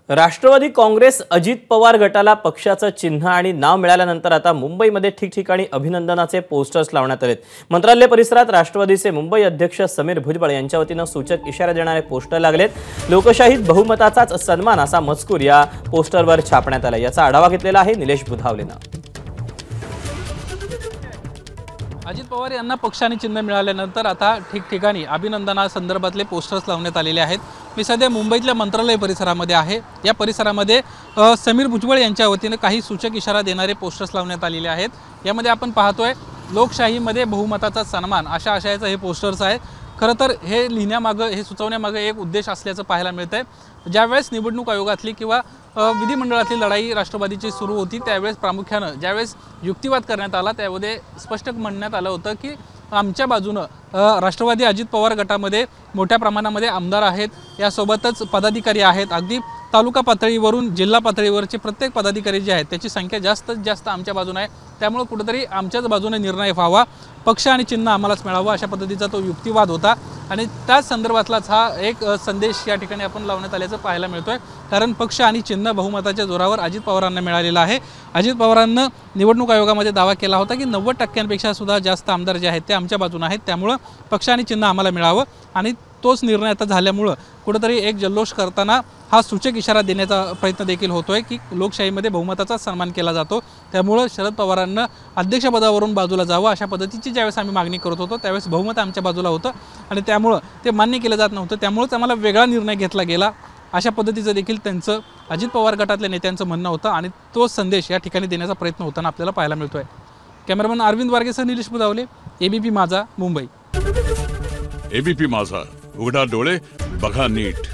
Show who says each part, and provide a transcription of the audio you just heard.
Speaker 1: राष्ट्रवादी काँग्रेस अजित पवार गटाला पक्षाचं चिन्ह आणि नाव मिळाल्यानंतर आता मुंबईमध्ये ठिकठिकाणी अभिनंदनाचे पोस्टर्स लावण्यात आलेत। मंत्रालय परिसरात राष्ट्रवादीचे मुंबई अध्यक्ष समीर भुजबळ यांच्या वतीने सूचक इशारा देणारे पोस्टर लागलेत। लोकशाहीत बहुमताचाच सन्मान असा मजकूर या पोस्टरवर छापण्यात आला। याचा आढावा घेतलेला आहे निलेश बुधावलेनं।
Speaker 2: अजित पवार यांना पक्ष आणि चिन्ह मिळाल्यानंतर आता ठिकठिकाणी अभिनंदनासंदर्भातले पोस्टर्स लावण्यात आलेले आहेत। मी सध्या मुंबईतल्या मंत्रालय परिसरामध्ये आहे। या परिसरामध्ये समीर भुजबळ यांच्या वतीने काही सूचक इशारा देणारे पोस्टर्स लावण्यात आलेले आहेत। यामध्ये आपण पाहतोय लोकशाहीमध्ये बहुमताचा सन्मान अशा आशयाचं हे पोस्टर्स आहे। खरं तर हे लिहिण्यामागं हे सुचवण्यामागं एक उद्देश असल्याचं पाहायला मिळतंय। ज्यावेळेस निवडणूक आयोगातली किंवा विधिमंडळातली लढाई राष्ट्रवादीची सुरू होती त्यावेळेस प्रामुख्यानं ज्यावेळेस युक्तिवाद करण्यात आला त्यामध्ये स्पष्ट म्हणण्यात आलं होतं की आमच्या बाजूनं राष्ट्रवादी अजित पवार गटामध्ये मोठ्या प्रमाणामध्ये आमदार आहेत, यासोबतच पदाधिकारी आहेत। अगदी तालुका पातळीवरून जिल्हा पातळीवरचे प्रत्येक पदाधिकारी जे आहेत त्याची संख्या जास्तीत जास्त आमच्या बाजूने आहे। त्यामुळे कुठेतरी आमच्याच बाजूने निर्णय व्हावा, पक्ष आणि चिन्ह आम्हालाच मिळावं अशा पद्धतीचा तो युक्तिवाद होता आणि त्याच संदर्भातलाच हा एक संदेश या ठिकाणी आपण लावण्यात आल्याचं पाहायला मिळतोय। कारण पक्ष आणि चिन्ह बहुमताच्या जोरावर अजित पवारांना मिळालेला आहे। अजित पवारांना निवडणूक आयोगामध्ये दावा केला होता की 90% सुद्धा जास्त आमदार जे आहेत ते आमच्या बाजूने आहेत, त्यामुळे पक्ष आणि चिन्ह आम्हाला मिळावं आणि तोच निर्णय आता झाल्यामुळे कुठेतरी एक जल्लोष करताना हा सूचक इशारा देण्याचा प्रयत्न देखील होतोय की लोकशाहीमध्ये बहुमताचा सन्मान केला जातो। त्यामुळे शरद पवारांना अध्यक्षपदावरून बाजूला जावं अशा पद्धतीची ज्यावेळेस आम्ही मागणी करत होतो त्यावेळेस बहुमत आमच्या बाजूला होतं आणि त्यामुळे ते मान्य केलं जात नव्हतं। त्यामुळेच आम्हाला वेगळा निर्णय घेतला गेला अशा पद्धतीचं देखील त्यांचं अजित पवार गटातल्या नेत्यांचं म्हणणं होतं आणि तो संदेश या ठिकाणी देण्याचा प्रयत्न होताना आपल्याला पाहायला मिळतोय। कॅमेरामन अरविंद वारगेसह निलेश बुधावले, एबीपी माझा, मुंबई।
Speaker 3: एबीपी माझा, उघडा डोळे बघा नीट।